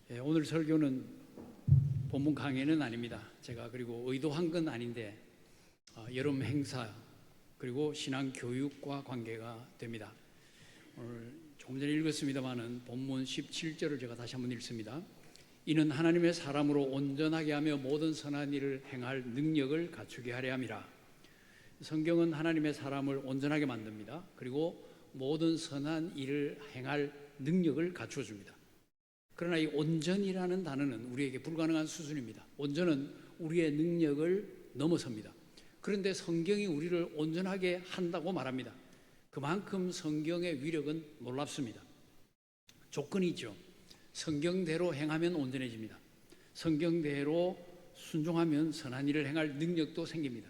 오늘 설교는 본문 강해는 아닙니다. 제가 그리고 의도한 건 아닌데 여름 행사 그리고 신앙 교육과 관계가 됩니다. 오늘 조금 전에 읽었습니다마는 본문 17절을 제가 다시 한번 읽습니다. 이는 하나님의 사람으로 온전하게 하며 모든 선한 일을 행할 능력을 갖추게 하려 함이라. 성경은 하나님의 사람을 온전하게 만듭니다. 그리고 모든 선한 일을 행할 능력을 갖추어 줍니다. 그러나 이 온전이라는 단어는 우리에게 불가능한 수준입니다. 온전은 우리의 능력을 넘어섭니다. 그런데 성경이 우리를 온전하게 한다고 말합니다. 그만큼 성경의 위력은 놀랍습니다. 조건이 있죠. 성경대로 행하면 온전해집니다. 성경대로 순종하면 선한 일을 행할 능력도 생깁니다.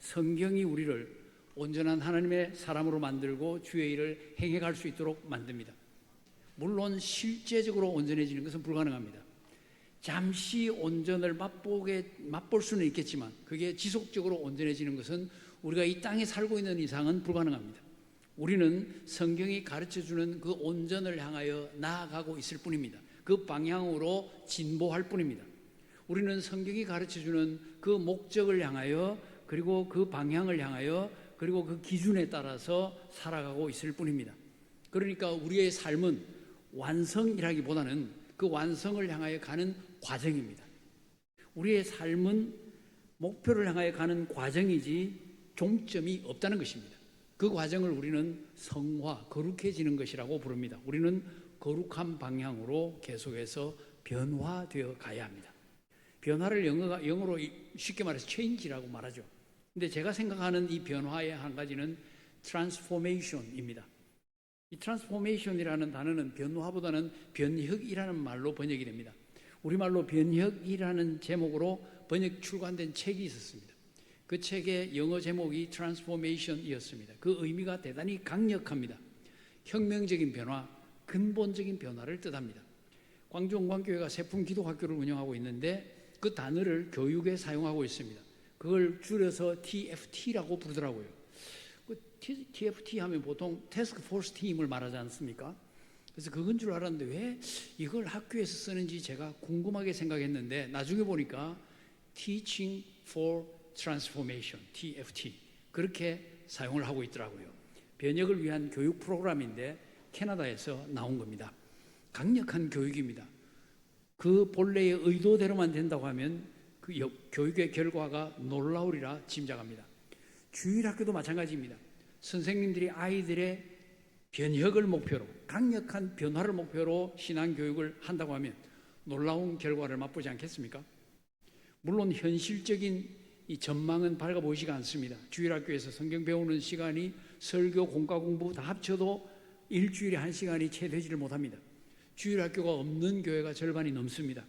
성경이 우리를 온전한 하나님의 사람으로 만들고 주의 일을 행해갈 수 있도록 만듭니다. 물론 실제적으로 온전해지는 것은 불가능합니다. 잠시 온전을 맛볼 수는 있겠지만 그게 지속적으로 온전해지는 것은 우리가 이 땅에 살고 있는 이상은 불가능합니다. 우리는 성경이 가르쳐주는 그 온전을 향하여 나아가고 있을 뿐입니다. 그 방향으로 진보할 뿐입니다. 우리는 성경이 가르쳐주는 그 목적을 향하여 그리고 그 방향을 향하여 그리고 그 기준에 따라서 살아가고 있을 뿐입니다. 그러니까 우리의 삶은 완성이라기보다는 그 완성을 향하여 가는 과정입니다. 우리의 삶은 목표를 향하여 가는 과정이지 종점이 없다는 것입니다. 그 과정을 우리는 성화, 거룩해지는 것이라고 부릅니다. 우리는 거룩한 방향으로 계속해서 변화되어 가야 합니다. 변화를 영어로 쉽게 말해서 change라고 말하죠. 근데 제가 생각하는 이 변화의 한 가지는 transformation입니다. 이 트랜스포메이션이라는 단어는 변화보다는 변혁이라는 말로 번역이 됩니다. 우리말로 변혁이라는 제목으로 번역 출간된 책이 있었습니다. 그 책의 영어 제목이 트랜스포메이션이었습니다. 그 의미가 대단히 강력합니다. 혁명적인 변화, 근본적인 변화를 뜻합니다. 광주 온광교회가 세품 기도학교를 운영하고 있는데 그 단어를 교육에 사용하고 있습니다. 그걸 줄여서 TFT라고 부르더라고요. TFT 하면 보통 태스크 포스 팀을 말하지 않습니까? 그래서 그건 줄 알았는데 왜 이걸 학교에서 쓰는지 제가 궁금하게 생각했는데 나중에 보니까 Teaching for Transformation, TFT 그렇게 사용을 하고 있더라고요. 변혁을 위한 교육 프로그램인데 캐나다에서 나온 겁니다. 강력한 교육입니다. 그 본래의 의도대로만 된다고 하면 그 교육의 결과가 놀라우리라 짐작합니다. 주일학교도 마찬가지입니다. 선생님들이 아이들의 변혁을 목표로 강력한 변화를 목표로 신앙교육을 한다고 하면 놀라운 결과를 맛보지 않겠습니까? 물론 현실적인 이 전망은 밝아 보이지가 않습니다. 주일학교에서 성경 배우는 시간이 설교, 공과 공부 다 합쳐도 일주일에 1시간이 채 되지를 못합니다. 주일학교가 없는 교회가 절반이 넘습니다.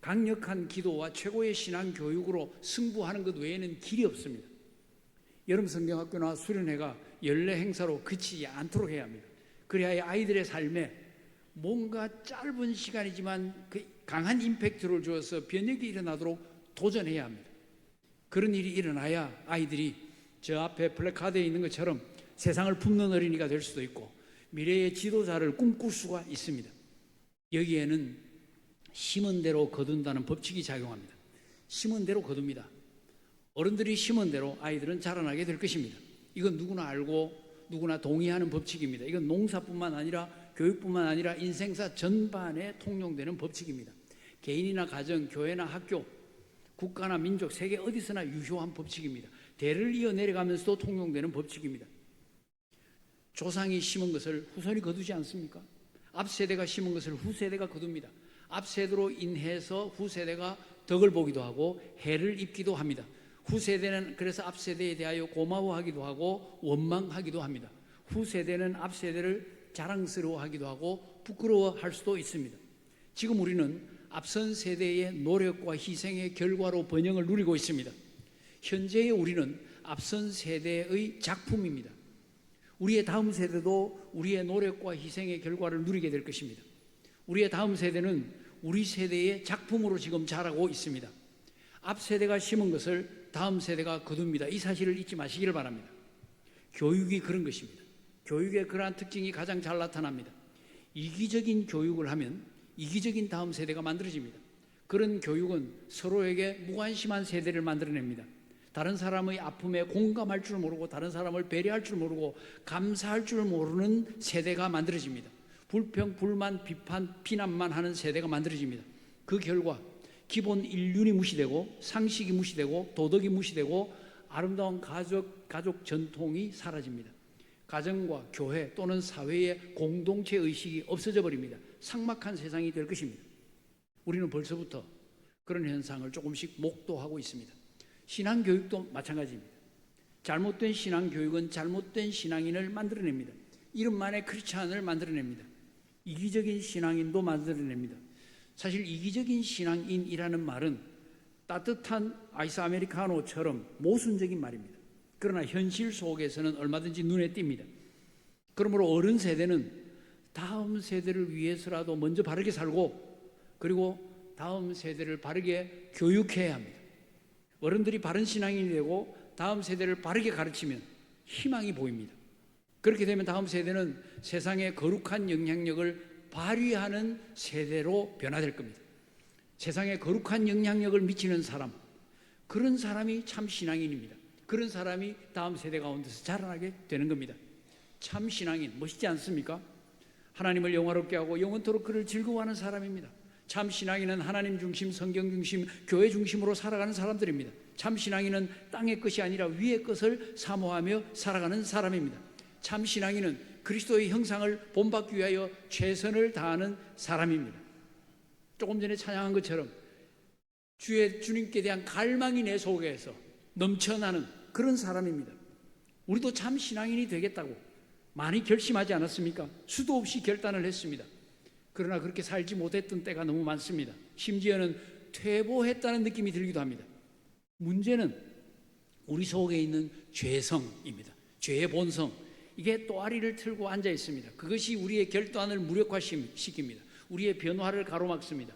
강력한 기도와 최고의 신앙교육으로 승부하는 것 외에는 길이 없습니다. 여름 성경학교나 수련회가 연례 행사로 그치지 않도록 해야 합니다. 그래야 아이들의 삶에 뭔가 짧은 시간이지만 그 강한 임팩트를 주어서 변혁이 일어나도록 도전해야 합니다. 그런 일이 일어나야 아이들이 저 앞에 플래카드에 있는 것처럼 세상을 품는 어린이가 될 수도 있고 미래의 지도자를 꿈꿀 수가 있습니다. 여기에는 심은 대로 거둔다는 법칙이 작용합니다. 심은 대로 거둡니다. 어른들이 심은 대로 아이들은 자라나게 될 것입니다. 이건 누구나 알고 누구나 동의하는 법칙입니다. 이건 농사뿐만 아니라 교육뿐만 아니라 인생사 전반에 통용되는 법칙입니다. 개인이나 가정, 교회나 학교, 국가나 민족, 세계 어디서나 유효한 법칙입니다. 대를 이어 내려가면서도 통용되는 법칙입니다. 조상이 심은 것을 후손이 거두지 않습니까? 앞세대가 심은 것을 후세대가 거둡니다. 앞세대로 인해서 후세대가 덕을 보기도 하고 해를 입기도 합니다. 후세대는 그래서 앞세대에 대하여 고마워하기도 하고 원망하기도 합니다. 후세대는 앞세대를 자랑스러워하기도 하고 부끄러워할 수도 있습니다. 지금 우리는 앞선 세대의 노력과 희생의 결과로 번영을 누리고 있습니다. 현재의 우리는 앞선 세대의 작품입니다. 우리의 다음 세대도 우리의 노력과 희생의 결과를 누리게 될 것입니다. 우리의 다음 세대는 우리 세대의 작품으로 지금 자라고 있습니다. 앞 세대가 심은 것을 다음 세대가 거둡니다. 이 사실을 잊지 마시기를 바랍니다. 교육이 그런 것입니다. 교육의 그러한 특징이 가장 잘 나타납니다. 이기적인 교육을 하면 이기적인 다음 세대가 만들어집니다. 그런 교육은 서로에게 무관심한 세대를 만들어냅니다. 다른 사람의 아픔에 공감할 줄 모르고 다른 사람을 배려할 줄 모르고 감사할 줄 모르는 세대가 만들어집니다. 불평, 불만, 비판, 비난만 하는 세대가 만들어집니다. 그 결과 기본 인륜이 무시되고 상식이 무시되고 도덕이 무시되고 아름다운 가족 전통이 사라집니다. 가정과 교회 또는 사회의 공동체 의식이 없어져 버립니다. 삭막한 세상이 될 것입니다. 우리는 벌써부터 그런 현상을 조금씩 목도하고 있습니다. 신앙교육도 마찬가지입니다. 잘못된 신앙교육은 잘못된 신앙인을 만들어냅니다. 이름만의 크리스찬을 만들어냅니다. 이기적인 신앙인도 만들어냅니다. 사실 이기적인 신앙인이라는 말은 따뜻한 아이스 아메리카노처럼 모순적인 말입니다. 그러나 현실 속에서는 얼마든지 눈에 띕니다. 그러므로 어른 세대는 다음 세대를 위해서라도 먼저 바르게 살고 그리고 다음 세대를 바르게 교육해야 합니다. 어른들이 바른 신앙인이 되고 다음 세대를 바르게 가르치면 희망이 보입니다. 그렇게 되면 다음 세대는 세상에 거룩한 영향력을 발휘하는 세대로 변화될 겁니다. 세상에 거룩한 영향력을 미치는 사람, 그런 사람이 참 신앙인입니다. 그런 사람이 다음 세대 가운데서 자라나게 되는 겁니다. 참 신앙인 멋있지 않습니까? 하나님을 영화롭게 하고 영원토록 그를 즐거워하는 사람입니다. 참 신앙인은 하나님 중심, 성경 중심, 교회 중심으로 살아가는 사람들입니다. 참 신앙인은 땅의 것이 아니라 위의 것을 사모하며 살아가는 사람입니다. 참 신앙인은 그리스도의 형상을 본받기 위하여 최선을 다하는 사람입니다. 조금 전에 찬양한 것처럼 주님께 대한 갈망이 내 속에서 넘쳐나는 그런 사람입니다. 우리도 참 신앙인이 되겠다고 많이 결심하지 않았습니까? 수도 없이 결단을 했습니다. 그러나 그렇게 살지 못했던 때가 너무 많습니다. 심지어는 퇴보했다는 느낌이 들기도 합니다. 문제는 우리 속에 있는 죄성입니다. 죄의 본성, 이게 또아리를 틀고 앉아 있습니다. 그것이 우리의 결단을 무력화시킵니다. 우리의 변화를 가로막습니다.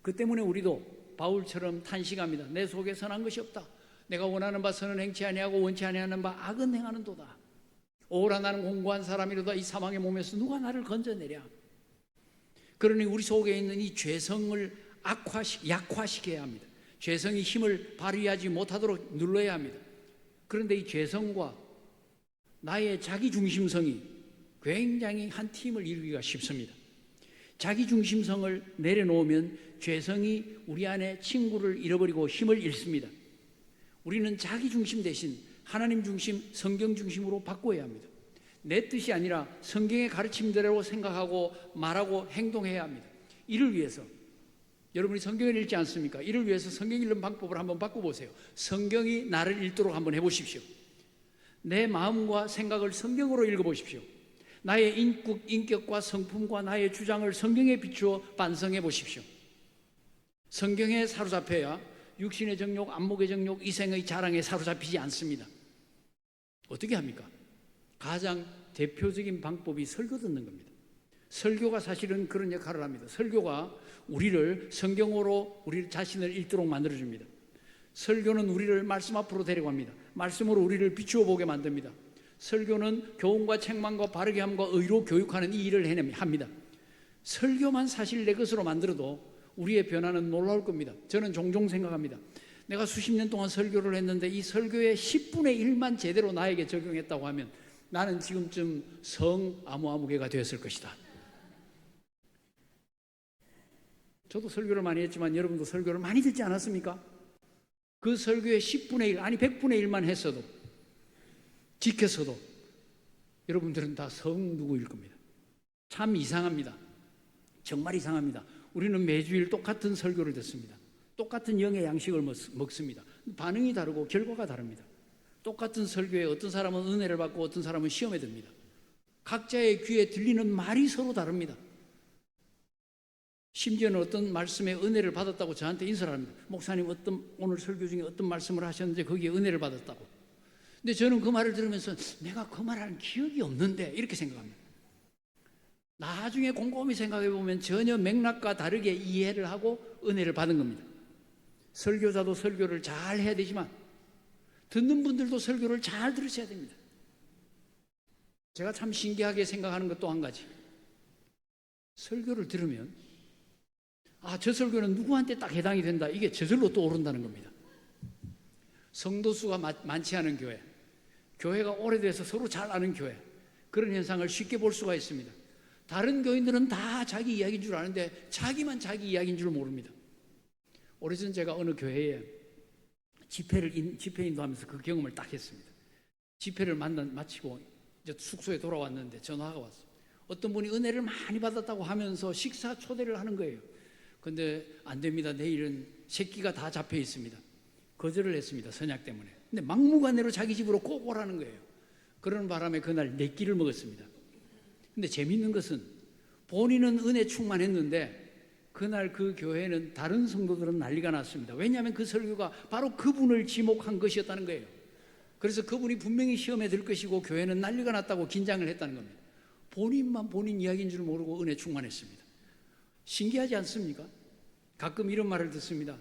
그 때문에 우리도 바울처럼 탄식합니다. 내 속에 선한 것이 없다. 내가 원하는 바 선은 행치 아니하고 원치 아니하는 바 악은 행하는도다. 오라 나는 공고한 사람이로다. 이 사망의 몸에서 누가 나를 건져내랴. 그러니 우리 속에 있는 이 죄성을 약화시켜야 합니다. 죄성이 힘을 발휘하지 못하도록 눌러야 합니다. 그런데 이 죄성과 나의 자기중심성이 굉장히 한 팀을 이루기가 쉽습니다. 자기중심성을 내려놓으면 죄성이 우리 안에 친구를 잃어버리고 힘을 잃습니다. 우리는 자기중심 대신 하나님 중심, 성경 중심으로 바꿔야 합니다. 내 뜻이 아니라 성경의 가르침대로 생각하고 말하고 행동해야 합니다. 이를 위해서 여러분이 성경을 읽지 않습니까? 이를 위해서 성경 읽는 방법을 한번 바꿔보세요. 성경이 나를 읽도록 한번 해보십시오. 내 마음과 생각을 성경으로 읽어보십시오. 나의 인격과 성품과 나의 주장을 성경에 비추어 반성해 보십시오. 성경에 사로잡혀야 육신의 정욕, 안목의 정욕, 이생의 자랑에 사로잡히지 않습니다. 어떻게 합니까? 가장 대표적인 방법이 설교 듣는 겁니다. 설교가 사실은 그런 역할을 합니다. 설교가 우리를 성경으로 우리 자신을 읽도록 만들어줍니다. 설교는 우리를 말씀 앞으로 데려갑니다. 말씀으로 우리를 비추어 보게 만듭니다. 설교는 교훈과 책망과 바르게 함과 의로 교육하는 이 일을 합니다. 설교만 사실 내 것으로 만들어도 우리의 변화는 놀라울 겁니다. 저는 종종 생각합니다. 내가 수십 년 동안 설교를 했는데 이 설교의 10분의 1만 제대로 나에게 적용했다고 하면 나는 지금쯤 성아무아무개가 되었을 것이다. 저도 설교를 많이 했지만 여러분도 설교를 많이 듣지 않았습니까? 그 설교의 10분의 1, 아니 100분의 1만 했어도, 지켰어도 여러분들은 다 성누구일 겁니다. 참 이상합니다. 정말 이상합니다. 우리는 매주일 똑같은 설교를 듣습니다. 똑같은 영의 양식을 먹습니다. 반응이 다르고 결과가 다릅니다. 똑같은 설교에 어떤 사람은 은혜를 받고 어떤 사람은 시험에 듭니다. 각자의 귀에 들리는 말이 서로 다릅니다. 심지어는 어떤 말씀에 은혜를 받았다고 저한테 인사를 합니다. 목사님 오늘 설교 중에 어떤 말씀을 하셨는데 거기에 은혜를 받았다고. 근데 저는 그 말을 들으면서 내가 그 말하는 기억이 없는데 이렇게 생각합니다. 나중에 곰곰이 생각해 보면 전혀 맥락과 다르게 이해를 하고 은혜를 받은 겁니다. 설교자도 설교를 잘 해야 되지만 듣는 분들도 설교를 잘 들으셔야 됩니다. 제가 참 신기하게 생각하는 것 또 한 가지. 설교를 들으면 저 설교는 누구한테 딱 해당이 된다. 이게 저절로 떠오른다는 겁니다. 성도수가 많지 않은 교회, 교회가 오래돼서 서로 잘 아는 교회, 그런 현상을 쉽게 볼 수가 있습니다. 다른 교인들은 다 자기 이야기인 줄 아는데 자기만 자기 이야기인 줄 모릅니다. 오래전 제가 어느 교회에 집회 인도하면서 그 경험을 딱 했습니다. 집회를 마치고 이제 숙소에 돌아왔는데 전화가 왔어요. 어떤 분이 은혜를 많이 받았다고 하면서 식사 초대를 하는 거예요. 근데 안 됩니다. 내일은 새끼가 다 잡혀 있습니다. 거절을 했습니다. 선약 때문에. 근데 막무가내로 자기 집으로 꼭 오라는 거예요. 그런 바람에 그날 4끼를 먹었습니다. 근데 재밌는 것은 본인은 은혜 충만했는데 그날 그 교회는 다른 성도들은 난리가 났습니다. 왜냐하면 그 설교가 바로 그분을 지목한 것이었다는 거예요. 그래서 그분이 분명히 시험에 들 것이고 교회는 난리가 났다고 긴장을 했다는 겁니다. 본인만 본인 이야기인 줄 모르고 은혜 충만했습니다. 신기하지 않습니까? 가끔 이런 말을 듣습니다.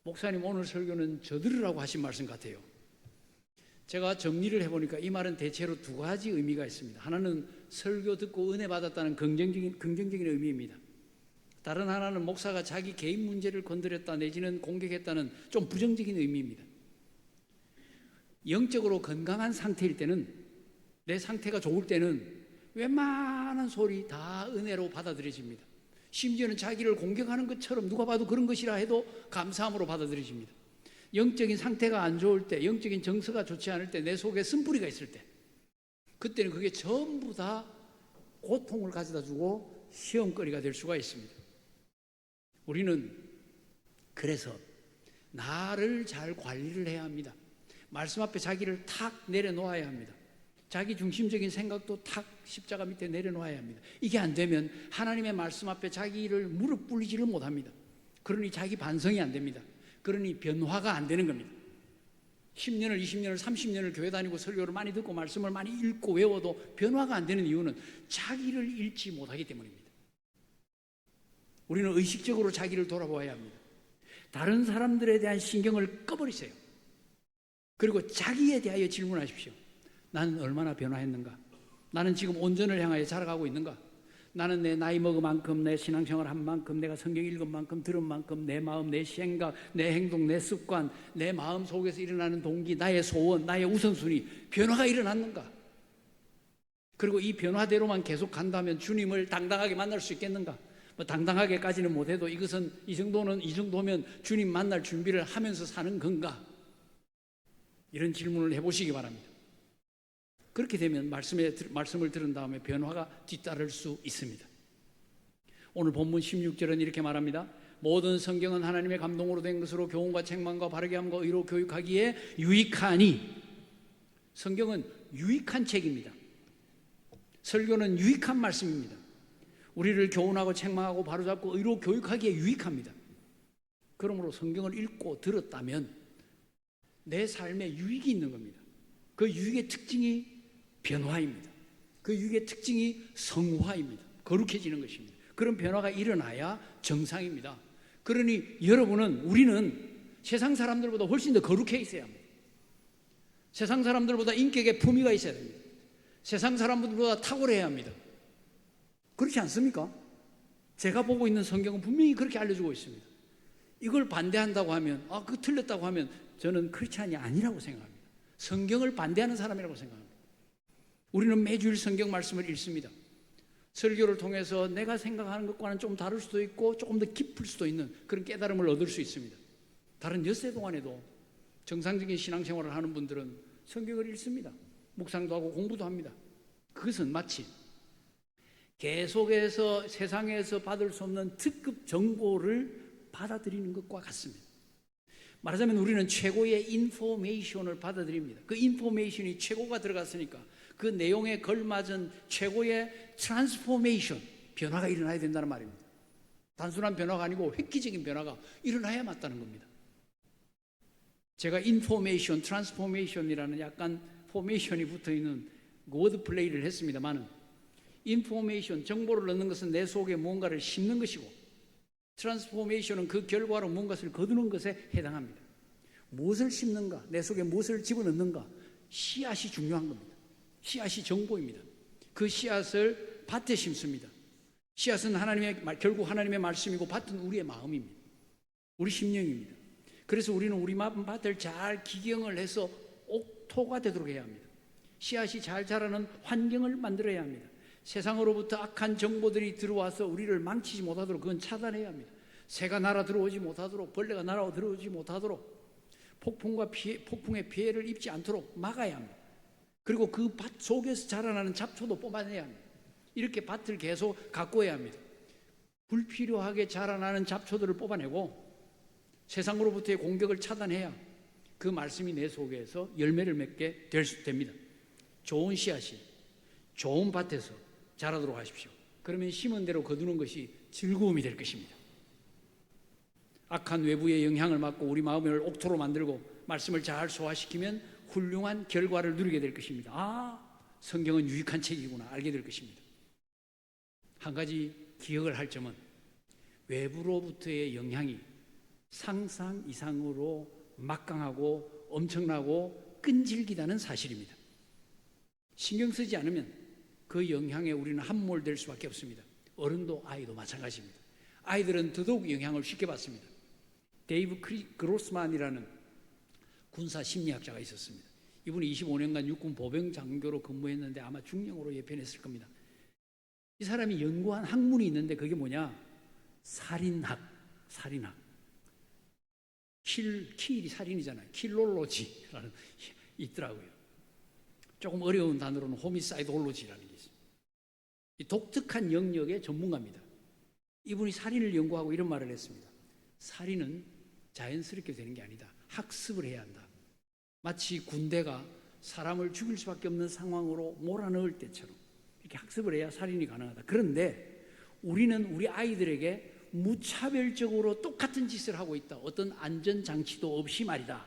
목사님 오늘 설교는 저들으라고 하신 말씀 같아요. 제가 정리를 해보니까 이 말은 대체로 2가지 의미가 있습니다. 하나는 설교 듣고 은혜 받았다는 긍정적인 의미입니다. 다른 하나는 목사가 자기 개인 문제를 건드렸다 내지는 공격했다는 좀 부정적인 의미입니다. 영적으로 건강한 상태일 때는, 내 상태가 좋을 때는 웬만한 소리 다 은혜로 받아들여집니다. 심지어는 자기를 공격하는 것처럼 누가 봐도 그런 것이라 해도 감사함으로 받아들여집니다. 영적인 상태가 안 좋을 때, 영적인 정서가 좋지 않을 때, 내 속에 쓴뿌리가 있을 때, 그때는 그게 전부 다 고통을 가져다 주고 시험거리가 될 수가 있습니다. 우리는 그래서 나를 잘 관리를 해야 합니다. 말씀 앞에 자기를 탁 내려놓아야 합니다. 자기 중심적인 생각도 탁 십자가 밑에 내려놓아야 합니다. 이게 안 되면 하나님의 말씀 앞에 자기를 무릎 꿇리지를 못합니다. 그러니 자기 반성이 안 됩니다. 그러니 변화가 안 되는 겁니다. 10년을 20년을 30년을 교회 다니고 설교를 많이 듣고 말씀을 많이 읽고 외워도 변화가 안 되는 이유는 자기를 잃지 못하기 때문입니다. 우리는 의식적으로 자기를 돌아보아야 합니다. 다른 사람들에 대한 신경을 꺼버리세요. 그리고 자기에 대하여 질문하십시오. 나는 얼마나 변화했는가? 나는 지금 온전을 향하여 자라가고 있는가? 나는 내 나이 먹은 만큼, 내 신앙생활 한 만큼, 내가 성경 읽은 만큼, 들은 만큼, 내 마음, 내 생각, 내 행동, 내 습관, 내 마음 속에서 일어나는 동기, 나의 소원, 나의 우선순위, 변화가 일어났는가? 그리고 이 변화대로만 계속 간다면 주님을 당당하게 만날 수 있겠는가? 당당하게까지는 못해도 이것은 이 정도면 주님 만날 준비를 하면서 사는 건가? 이런 질문을 해보시기 바랍니다. 그렇게 되면 말씀을 들은 다음에 변화가 뒤따를 수 있습니다. 오늘 본문 16절은 이렇게 말합니다. 모든 성경은 하나님의 감동으로 된 것으로 교훈과 책망과 바르게 함과 의로 교육하기에 유익하니. 성경은 유익한 책입니다. 설교는 유익한 말씀입니다. 우리를 교훈하고 책망하고 바로잡고 의로 교육하기에 유익합니다. 그러므로 성경을 읽고 들었다면 내 삶에 유익이 있는 겁니다. 그 유익의 특징이 변화입니다. 그 유익의 특징이 성화입니다. 거룩해지는 것입니다. 그런 변화가 일어나야 정상입니다. 그러니 우리는 세상 사람들보다 훨씬 더 거룩해 있어야 합니다. 세상 사람들보다 인격에 품위가 있어야 됩니다. 세상 사람들보다 탁월해야 합니다. 그렇지 않습니까? 제가 보고 있는 성경은 분명히 그렇게 알려주고 있습니다. 이걸 반대한다고 하면, 그거 틀렸다고 하면 저는 크리스찬이 아니라고 생각합니다. 성경을 반대하는 사람이라고 생각합니다. 우리는 매주일 성경 말씀을 읽습니다. 설교를 통해서 내가 생각하는 것과는 좀 다를 수도 있고 조금 더 깊을 수도 있는 그런 깨달음을 얻을 수 있습니다. 다른 엿새 동안에도 정상적인 신앙생활을 하는 분들은 성경을 읽습니다. 묵상도 하고 공부도 합니다. 그것은 마치 계속해서 세상에서 받을 수 없는 특급 정보를 받아들이는 것과 같습니다. 말하자면 우리는 최고의 인포메이션을 받아들입니다. 그 인포메이션이 최고가 들어갔으니까 그 내용에 걸맞은 최고의 트랜스포메이션, 변화가 일어나야 된다는 말입니다. 단순한 변화가 아니고 획기적인 변화가 일어나야 맞다는 겁니다. 제가 인포메이션, 트랜스포메이션이라는 약간 포메이션이 붙어있는 워드 플레이를 했습니다만, 인포메이션, 정보를 얻는 것은 내 속에 무언가를 심는 것이고, 트랜스포메이션은 그 결과로 무언가를 거두는 것에 해당합니다. 무엇을 심는가, 내 속에 무엇을 집어넣는가, 씨앗이 중요한 겁니다. 씨앗이 정보입니다. 그 씨앗을 밭에 심습니다. 씨앗은 결국 하나님의 말씀이고 밭은 우리의 마음입니다. 우리 심령입니다. 그래서 우리는 우리 밭을 잘 기경을 해서 옥토가 되도록 해야 합니다. 씨앗이 잘 자라는 환경을 만들어야 합니다. 세상으로부터 악한 정보들이 들어와서 우리를 망치지 못하도록 그건 차단해야 합니다. 새가 날아 들어오지 못하도록, 벌레가 날아 들어오지 못하도록, 폭풍의 피해를 입지 않도록 막아야 합니다. 그리고 그 밭 속에서 자라나는 잡초도 뽑아내야 합니다. 이렇게 밭을 계속 가꿔야 합니다. 불필요하게 자라나는 잡초들을 뽑아내고 세상으로부터의 공격을 차단해야 그 말씀이 내 속에서 열매를 맺게 됩니다. 좋은 씨앗이 좋은 밭에서 자라도록 하십시오. 그러면 심은 대로 거두는 것이 즐거움이 될 것입니다. 악한 외부의 영향을 막고 우리 마음을 옥토로 만들고 말씀을 잘 소화시키면 훌륭한 결과를 누리게 될 것입니다. 아, 성경은 유익한 책이구나 알게 될 것입니다. 한 가지 기억을 할 점은 외부로부터의 영향이 상상 이상으로 막강하고 엄청나고 끈질기다는 사실입니다. 신경 쓰지 않으면 그 영향에 우리는 함몰될 수밖에 없습니다. 어른도 아이도 마찬가지입니다. 아이들은 더더욱 영향을 쉽게 받습니다. 데이브 그로스만이라는 군사 심리학자가 있었습니다. 이분이 25년간 육군 보병 장교로 근무했는데 아마 중령으로 예편했을 겁니다. 이 사람이 연구한 학문이 있는데 그게 뭐냐? 살인학. 킬이 살인이잖아요. 킬롤로지라는 있더라고요. 조금 어려운 단어로는 호미사이드올로지라는 게 있습니다. 이 독특한 영역의 전문가입니다. 이분이 살인을 연구하고 이런 말을 했습니다. 살인은 자연스럽게 되는 게 아니다. 학습을 해야 한다. 마치 군대가 사람을 죽일 수밖에 없는 상황으로 몰아넣을 때처럼 이렇게 학습을 해야 살인이 가능하다. 그런데 우리는 우리 아이들에게 무차별적으로 똑같은 짓을 하고 있다. 어떤 안전장치도 없이 말이다.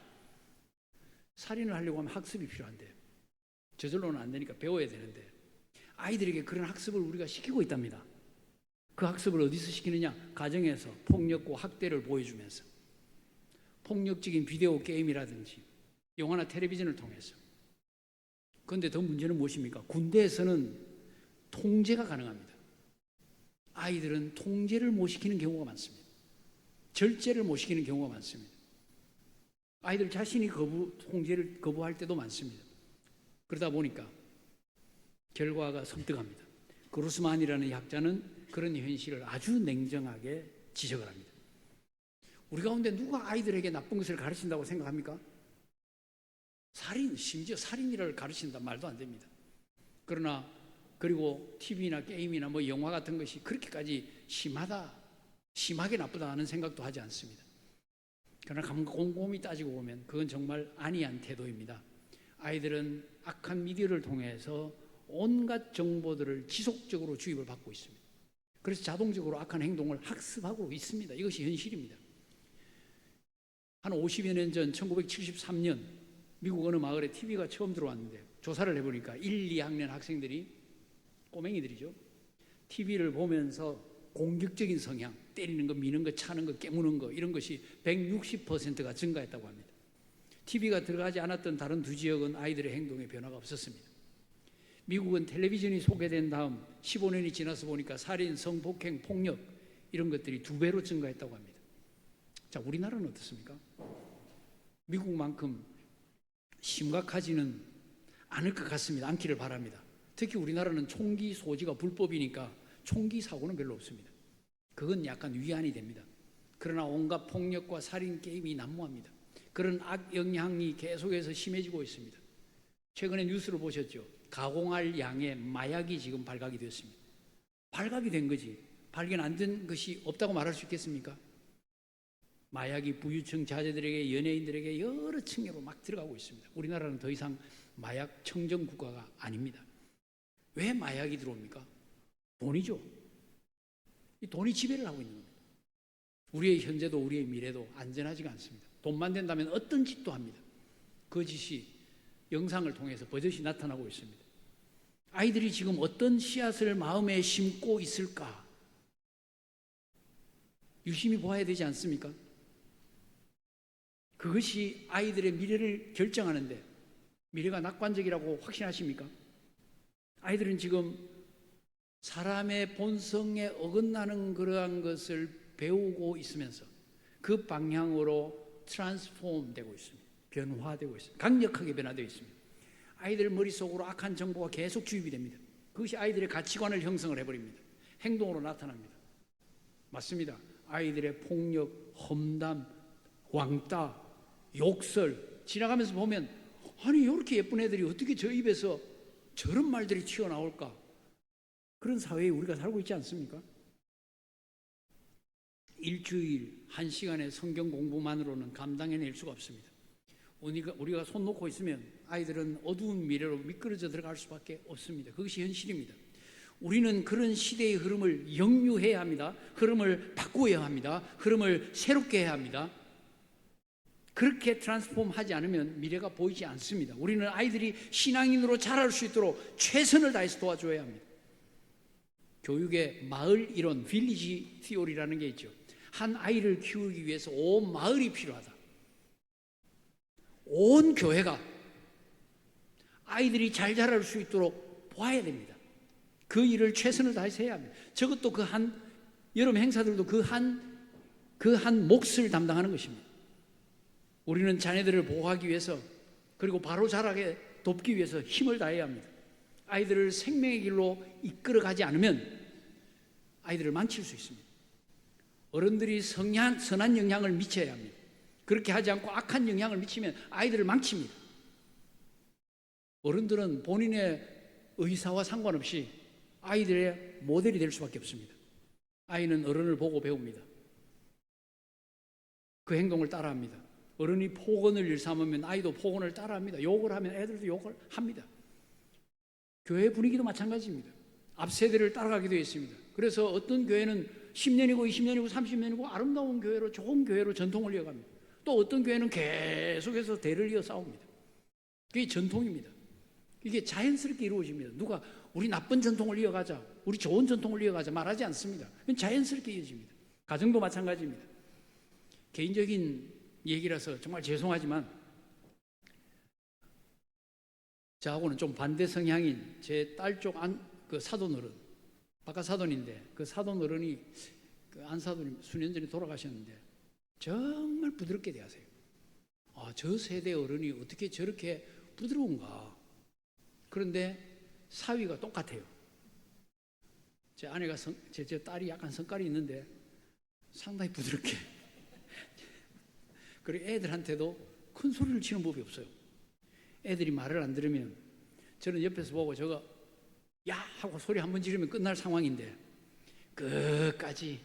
살인을 하려고 하면 학습이 필요한데 저절로는 안 되니까 배워야 되는데 아이들에게 그런 학습을 우리가 시키고 있답니다. 그 학습을 어디서 시키느냐? 가정에서 폭력과 학대를 보여주면서 폭력적인 비디오 게임이라든지 영화나 텔레비전을 통해서. 그런데 더 문제는 무엇입니까? 군대에서는 통제가 가능합니다. 아이들은 통제를 못 시키는 경우가 많습니다. 절제를 못 시키는 경우가 많습니다. 아이들 자신이 통제를 거부할 때도 많습니다. 그러다 보니까 결과가 섬뜩합니다. 그루스만이라는 학자는 그런 현실을 아주 냉정하게 지적을 합니다. 우리 가운데 누가 아이들에게 나쁜 것을 가르친다고 생각합니까? 심지어 살인이라를 가르친다 말도 안 됩니다. 그리고 TV나 게임이나 뭐 영화 같은 것이 그렇게까지 심하게 나쁘다 하는 생각도 하지 않습니다. 그러나 곰곰이 따지고 보면 그건 정말 안이한 태도입니다. 아이들은 악한 미디어를 통해서 온갖 정보들을 지속적으로 주입을 받고 있습니다. 그래서 자동적으로 악한 행동을 학습하고 있습니다. 이것이 현실입니다. 한 50여 년 전 1973년 미국 어느 마을에 TV가 처음 들어왔는데 조사를 해보니까 1, 2학년 학생들이 꼬맹이들이죠. TV를 보면서 공격적인 성향, 때리는 거, 미는 거, 차는 거, 깨무는 거 이런 것이 160%가 증가했다고 합니다. TV가 들어가지 않았던 다른 두 지역은 아이들의 행동에 변화가 없었습니다. 미국은 텔레비전이 소개된 다음 15년이 지나서 보니까 살인, 성폭행, 폭력 이런 것들이 2배로 증가했다고 합니다. 자, 우리나라는 어떻습니까? 미국만큼 심각하지는 않을 것 같습니다. 않기를 바랍니다. 특히 우리나라는 총기 소지가 불법이니까 총기 사고는 별로 없습니다. 그건 약간 위안이 됩니다. 그러나 온갖 폭력과 살인 게임이 난무합니다. 그런 악영향이 계속해서 심해지고 있습니다. 최근에 뉴스를 보셨죠? 가공할 양의 마약이 지금 발각이 됐습니다. 발각이 된 거지 발견 안 된 것이 없다고 말할 수 있겠습니까? 마약이 부유층 자제들에게, 연예인들에게 여러 층으로 막 들어가고 있습니다. 우리나라는 더 이상 마약 청정 국가가 아닙니다. 왜 마약이 들어옵니까? 돈이죠. 이 돈이 지배를 하고 있는 겁니다. 우리의 현재도 우리의 미래도 안전하지가 않습니다. 돈만 된다면 어떤 짓도 합니다. 그 짓이 영상을 통해서 버젓이 나타나고 있습니다. 아이들이 지금 어떤 씨앗을 마음에 심고 있을까? 유심히 보아야 되지 않습니까? 그것이 아이들의 미래를 결정하는데 미래가 낙관적이라고 확신하십니까? 아이들은 지금 사람의 본성에 어긋나는 그러한 것을 배우고 있으면서 그 방향으로 트랜스폼 되고 있습니다. 변화되고 있습니다. 강력하게 변화되어 있습니다. 아이들 머릿속으로 악한 정보가 계속 주입이 됩니다. 그것이 아이들의 가치관을 형성을 해버립니다. 행동으로 나타납니다. 맞습니다. 아이들의 폭력, 험담, 왕따, 욕설 지나가면서 보면 아니 이렇게 예쁜 애들이 어떻게 저 입에서 저런 말들이 튀어나올까? 그런 사회에 우리가 살고 있지 않습니까? 일주일 1시간의 성경 공부만으로는 감당해낼 수가 없습니다. 우리가 손 놓고 있으면 아이들은 어두운 미래로 미끄러져 들어갈 수밖에 없습니다. 그것이 현실입니다. 우리는 그런 시대의 흐름을 역류해야 합니다. 흐름을 바꾸어야 합니다. 흐름을 새롭게 해야 합니다. 그렇게 트랜스폼 하지 않으면 미래가 보이지 않습니다. 우리는 아이들이 신앙인으로 자랄 수 있도록 최선을 다해서 도와줘야 합니다. 교육의 마을 이론, 빌리지 티오리라는 게 있죠. 한 아이를 키우기 위해서 온 마을이 필요하다. 온 교회가 아이들이 잘 자랄 수 있도록 봐야 됩니다. 그 일을 최선을 다해서 해야 합니다. 저것도 여러분 행사들도 그 한 몫을 담당하는 것입니다. 우리는 자녀들을 보호하기 위해서 그리고 바로 자라게 돕기 위해서 힘을 다해야 합니다. 아이들을 생명의 길로 이끌어가지 않으면 아이들을 망칠 수 있습니다. 어른들이 선한 영향을 미쳐야 합니다. 그렇게 하지 않고 악한 영향을 미치면 아이들을 망칩니다. 어른들은 본인의 의사와 상관없이 아이들의 모델이 될 수밖에 없습니다. 아이는 어른을 보고 배웁니다. 그 행동을 따라합니다. 어른이 폭언을 일삼으면 아이도 폭언을 따라합니다. 욕을 하면 애들도 욕을 합니다. 교회 분위기도 마찬가지입니다. 앞 세대를 따라가게 되어 있습니다. 그래서 어떤 교회는 10년이고 20년이고 30년이고 아름다운 교회로 좋은 교회로 전통을 이어갑니다. 또 어떤 교회는 계속해서 대를 이어 싸웁니다. 그게 전통입니다. 이게 자연스럽게 이루어집니다. 누가 우리 나쁜 전통을 이어가자, 우리 좋은 전통을 이어가자 말하지 않습니다. 자연스럽게 이어집니다. 가정도 마찬가지입니다. 개인적인 얘기라서 정말 죄송하지만 저하고는 좀 반대 성향인 제 딸 쪽 그 사돈어른, 바깥 사돈인데 그 사돈어른이 그 안사돈이 수년 전에 돌아가셨는데 정말 부드럽게 대하세요. 저 세대 어른이 어떻게 저렇게 부드러운가. 그런데 사위가 똑같아요. 제 아내가 제 딸이 약간 성깔이 있는데 상당히 부드럽게. 그리고 애들한테도 큰 소리를 치는 법이 없어요. 애들이 말을 안 들으면 저는 옆에서 보고 저거 야 하고 소리 한번 지르면 끝날 상황인데 끝까지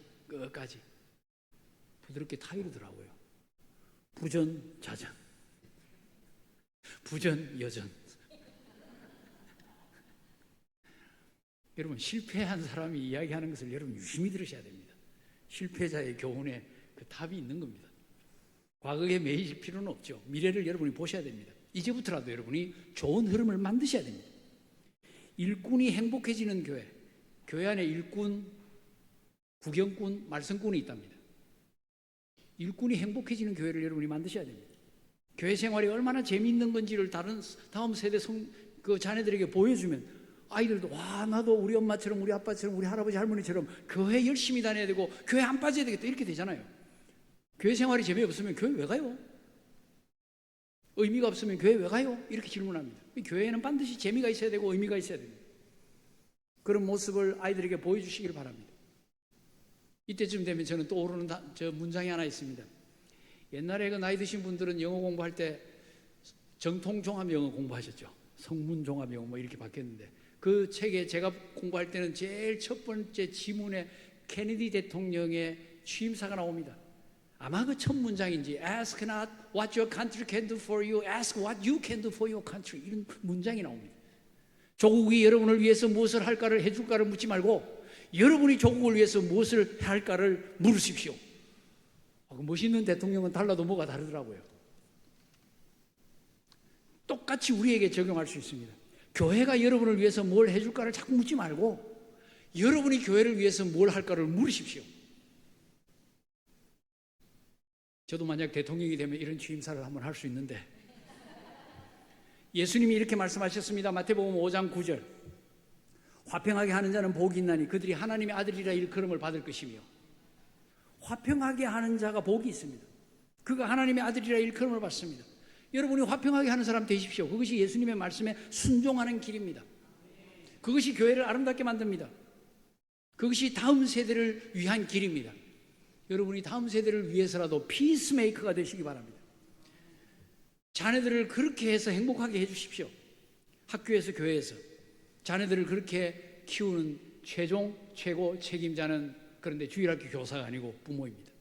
부드럽게 타이르더라고요. 부전자전, 부전여전. 여러분 실패한 사람이 이야기하는 것을 여러분 유심히 들으셔야 됩니다. 실패자의 교훈에 그 답이 있는 겁니다. 과거에 매이실 필요는 없죠. 미래를 여러분이 보셔야 됩니다. 이제부터라도 여러분이 좋은 흐름을 만드셔야 됩니다. 일꾼이 행복해지는 교회 안에 일꾼, 구경꾼, 말씀꾼이 있답니다. 일꾼이 행복해지는 교회를 여러분이 만드셔야 됩니다. 교회 생활이 얼마나 재미있는 건지를 다음 세대 그 자녀들에게 보여주면 아이들도 와 나도 우리 엄마처럼 우리 아빠처럼 우리 할아버지 할머니처럼 교회 열심히 다녀야 되고 교회 안 빠져야 되겠다 이렇게 되잖아요. 교회 생활이 재미없으면 교회 왜 가요? 의미가 없으면 교회 왜 가요? 이렇게 질문합니다. 교회에는 반드시 재미가 있어야 되고 의미가 있어야 됩니다. 그런 모습을 아이들에게 보여주시길 바랍니다. 이때쯤 되면 저는 떠오르는 저 문장이 하나 있습니다. 옛날에 그 나이 드신 분들은 영어 공부할 때 정통 종합 영어 공부하셨죠. 성문 종합 영어 뭐 이렇게 바뀌었는데 그 책에 제가 공부할 때는 제일 첫 번째 지문에 케네디 대통령의 취임사가 나옵니다. 아마 그 첫 문장인지 Ask not what your country can do for you, ask what you can do for your country 이런 문장이 나옵니다. 조국이 여러분을 위해서 무엇을 할까를 해줄까를 묻지 말고 여러분이 조국을 위해서 무엇을 할까를 물으십시오. 멋있는 대통령은 달라도 뭐가 다르더라고요. 똑같이 우리에게 적용할 수 있습니다. 교회가 여러분을 위해서 뭘 해줄까를 자꾸 묻지 말고 여러분이 교회를 위해서 뭘 할까를 물으십시오. 저도 만약 대통령이 되면 이런 취임사를 한번 할 수 있는데 예수님이 이렇게 말씀하셨습니다. 마태복음 5장 9절 화평하게 하는 자는 복이 있나니 그들이 하나님의 아들이라 일컬음을 받을 것이며. 화평하게 하는 자가 복이 있습니다. 그가 하나님의 아들이라 일컬음을 받습니다. 여러분이 화평하게 하는 사람 되십시오. 그것이 예수님의 말씀에 순종하는 길입니다. 그것이 교회를 아름답게 만듭니다. 그것이 다음 세대를 위한 길입니다. 여러분이 다음 세대를 위해서라도 피스메이커가 되시기 바랍니다. 자녀들을 그렇게 해서 행복하게 해주십시오. 학교에서 교회에서 자녀들을 그렇게 키우는 최고 책임자는 그런데 주일학교 교사가 아니고 부모입니다.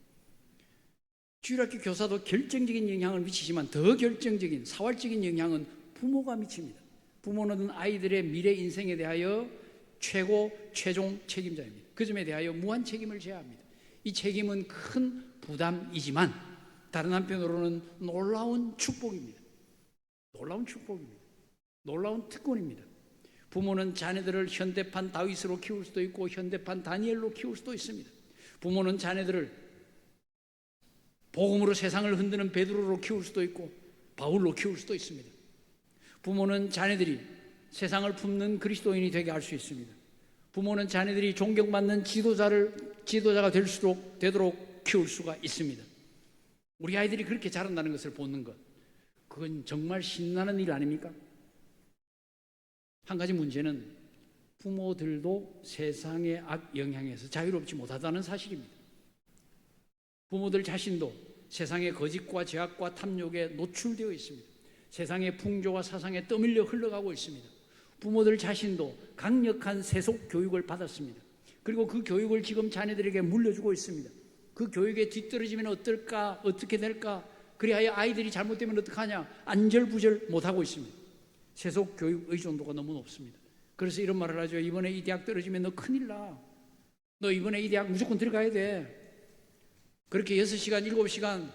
주일학교 교사도 결정적인 영향을 미치지만 더 결정적인 사활적인 영향은 부모가 미칩니다. 부모는 아이들의 미래 인생에 대하여 최종 책임자입니다. 그 점에 대하여 무한 책임을 져야 합니다. 이 책임은 큰 부담이지만 다른 한편으로는 놀라운 축복입니다. 놀라운 축복입니다. 놀라운 특권입니다. 부모는 자녀들을 현대판 다윗으로 키울 수도 있고 현대판 다니엘로 키울 수도 있습니다. 부모는 자녀들을 복음으로 세상을 흔드는 베드로로 키울 수도 있고 바울로 키울 수도 있습니다. 부모는 자녀들이 세상을 품는 그리스도인이 되게 할 수 있습니다. 부모는 자녀들이 존경받는 지도자가 되도록 키울 수가 있습니다. 우리 아이들이 그렇게 자란다는 것을 보는 것, 그건 정말 신나는 일 아닙니까? 한 가지 문제는 부모들도 세상의 악 영향에서 자유롭지 못하다는 사실입니다. 부모들 자신도 세상의 거짓과 죄악과 탐욕에 노출되어 있습니다. 세상의 풍조와 사상에 떠밀려 흘러가고 있습니다. 부모들 자신도 강력한 세속 교육을 받았습니다. 그리고 그 교육을 지금 자녀들에게 물려주고 있습니다. 그 교육에 뒤떨어지면 어떨까, 어떻게 될까, 그리하여 아이들이 잘못되면 어떡하냐, 안절부절 못하고 있습니다. 세속 교육 의존도가 너무 높습니다. 그래서 이런 말을 하죠. 이번에 이 대학 떨어지면 너 큰일 나. 너 이번에 이 대학 무조건 들어가야 돼. 그렇게 6시간, 7시간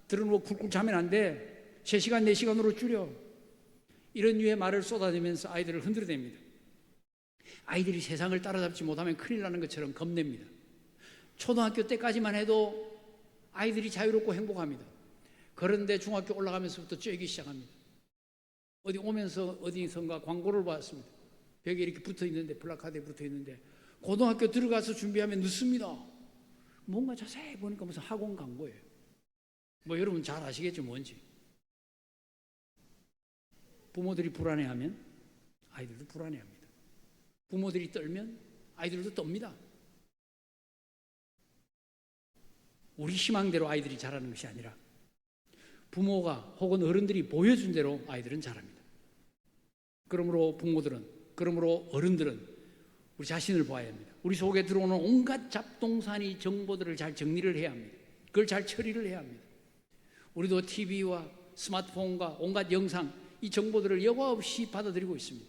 들어놓고 굴굴 자면 안 돼. 3시간, 4시간으로 줄여. 이런 류의 말을 쏟아내면서 아이들을 흔들어댑니다. 아이들이 세상을 따라잡지 못하면 큰일 나는 것처럼 겁냅니다. 초등학교 때까지만 해도 아이들이 자유롭고 행복합니다. 그런데 중학교 올라가면서부터 쬐기 시작합니다. 어디 오면서 어디선가 광고를 봤습니다. 벽에 이렇게 붙어 있는데, 플래카드에 붙어 있는데, 고등학교 들어가서 준비하면 늦습니다. 뭔가 자세히 보니까 무슨 학원 광고예요. 뭐 여러분 잘 아시겠죠, 뭔지. 부모들이 불안해하면 아이들도 불안해합니다. 부모들이 떨면 아이들도 떱니다. 우리 희망대로 아이들이 자라는 것이 아니라 부모가 혹은 어른들이 보여준 대로 아이들은 자랍니다. 그러므로 어른들은 우리 자신을 봐야 합니다. 우리 속에 들어오는 온갖 잡동사니 정보들을 잘 정리를 해야 합니다. 그걸 잘 처리를 해야 합니다. 우리도 TV와 스마트폰과 온갖 영상, 이 정보들을 여과 없이 받아들이고 있습니다.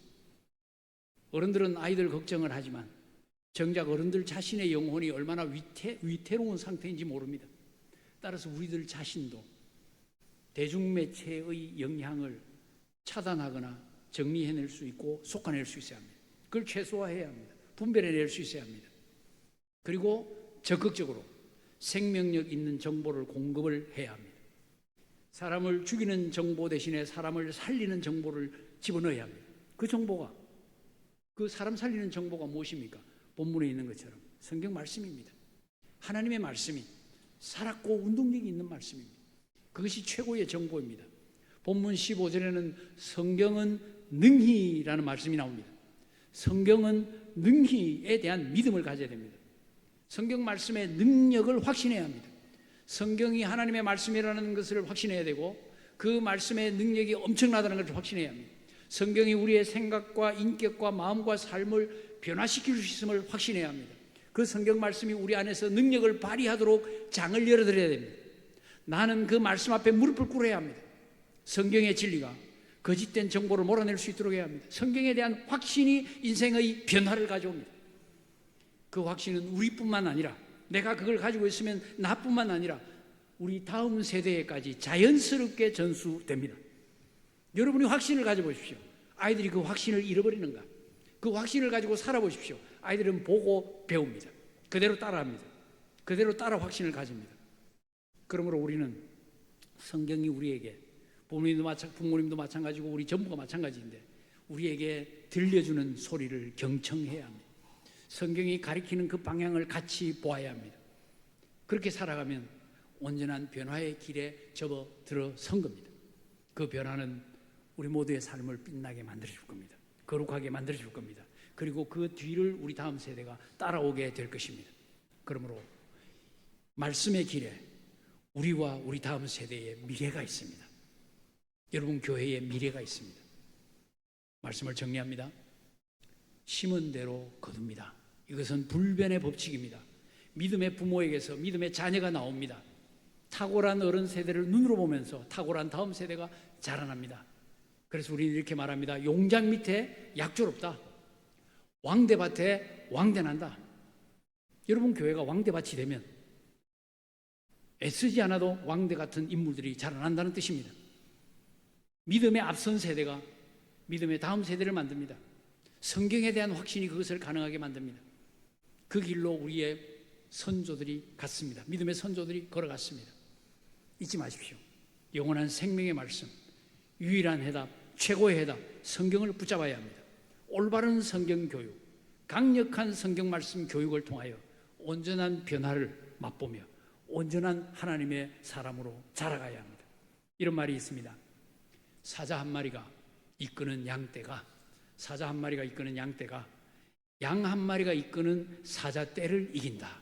어른들은 아이들 걱정을 하지만 정작 어른들 자신의 영혼이 얼마나 위태로운 상태인지 모릅니다. 따라서 우리들 자신도 대중매체의 영향을 차단하거나 정리해낼 수 있고 솎아낼 수 있어야 합니다. 그걸 최소화해야 합니다. 분별해낼 수 있어야 합니다. 그리고 적극적으로 생명력 있는 정보를 공급을 해야 합니다. 사람을 죽이는 정보 대신에 사람을 살리는 정보를 집어넣어야 합니다. 그 정보가, 그 사람 살리는 정보가 무엇입니까? 본문에 있는 것처럼 성경 말씀입니다. 하나님의 말씀이 살았고 운동력이 있는 말씀입니다. 그것이 최고의 정보입니다. 본문 15절에는 성경은 능히라는 말씀이 나옵니다. 성경은 능히에 대한 믿음을 가져야 됩니다. 성경 말씀의 능력을 확신해야 합니다. 성경이 하나님의 말씀이라는 것을 확신해야 되고 그 말씀의 능력이 엄청나다는 것을 확신해야 합니다. 성경이 우리의 생각과 인격과 마음과 삶을 변화시킬 수 있음을 확신해야 합니다. 그 성경 말씀이 우리 안에서 능력을 발휘하도록 장을 열어드려야 됩니다. 나는 그 말씀 앞에 무릎을 꿇어야 합니다. 성경의 진리가 거짓된 정보를 몰아낼 수 있도록 해야 합니다. 성경에 대한 확신이 인생의 변화를 가져옵니다. 그 확신은 우리뿐만 아니라 내가 그걸 가지고 있으면 나뿐만 아니라 우리 다음 세대에까지 자연스럽게 전수됩니다. 여러분이 확신을 가져보십시오. 아이들이 그 확신을 잃어버리는가? 그 확신을 가지고 살아보십시오. 아이들은 보고 배웁니다. 그대로 따라합니다. 그대로 따라 확신을 가집니다. 그러므로 우리는 성경이 우리에게 부모님도 마찬가지고 우리 전부가 마찬가지인데 우리에게 들려주는 소리를 경청해야 합니다. 성경이 가리키는 그 방향을 같이 보아야 합니다. 그렇게 살아가면 온전한 변화의 길에 접어들어 선 겁니다. 그 변화는 우리 모두의 삶을 빛나게 만들어줄 겁니다. 거룩하게 만들어줄 겁니다. 그리고 그 뒤를 우리 다음 세대가 따라오게 될 것입니다. 그러므로 말씀의 길에 우리와 우리 다음 세대의 미래가 있습니다. 여러분 교회에 미래가 있습니다. 말씀을 정리합니다. 심은 대로 거둡니다. 이것은 불변의 법칙입니다. 믿음의 부모에게서 믿음의 자녀가 나옵니다. 탁월한 어른 세대를 눈으로 보면서 탁월한 다음 세대가 자라납니다. 그래서 우리는 이렇게 말합니다. 용장 밑에 약졸 없다. 왕대밭에 왕대난다. 여러분 교회가 왕대밭이 되면 애쓰지 않아도 왕대 같은 인물들이 자라난다는 뜻입니다. 믿음의 앞선 세대가 믿음의 다음 세대를 만듭니다. 성경에 대한 확신이 그것을 가능하게 만듭니다. 그 길로 우리의 선조들이 갔습니다. 믿음의 선조들이 걸어갔습니다. 잊지 마십시오. 영원한 생명의 말씀, 유일한 해답, 최고의 해답, 성경을 붙잡아야 합니다. 올바른 성경 교육, 강력한 성경 말씀 교육을 통하여 온전한 변화를 맛보며 온전한 하나님의 사람으로 자라가야 합니다. 이런 말이 있습니다. 사자 한 마리가 이끄는 양떼가 양 한 마리가 이끄는 사자 떼를 이긴다.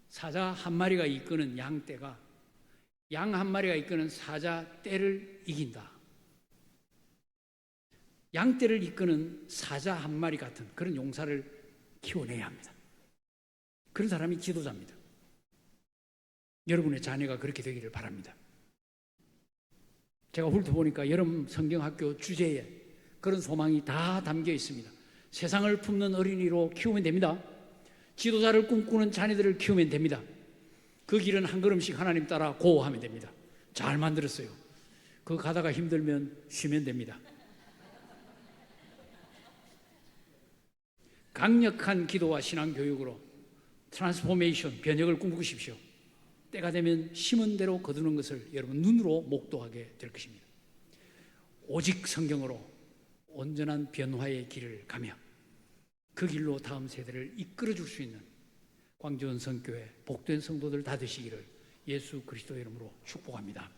사자 한 마리가 이끄는 양떼가 양 한 마리가 이끄는 사자 떼를 이긴다. 양떼를 이끄는 사자 한 마리 같은 그런 용사를 키워내야 합니다. 그런 사람이 지도자입니다. 여러분의 자녀가 그렇게 되기를 바랍니다. 제가 훑어보니까 여름 성경학교 주제에 그런 소망이 다 담겨 있습니다. 세상을 품는 어린이로 키우면 됩니다. 지도자를 꿈꾸는 자녀들을 키우면 됩니다. 그 길은 한 걸음씩 하나님 따라 고하면 됩니다. 잘 만들었어요. 그 가다가 힘들면 쉬면 됩니다. 강력한 기도와 신앙교육으로 트랜스포메이션, 변혁을 꿈꾸십시오. 때가 되면 심은 대로 거두는 것을 여러분 눈으로 목도하게 될 것입니다. 오직 성경으로 온전한 변화의 길을 가며 그 길로 다음 세대를 이끌어 줄 수 있는 광주원 성교회 복된 성도들 다 되시기를 예수 그리스도의 이름으로 축복합니다.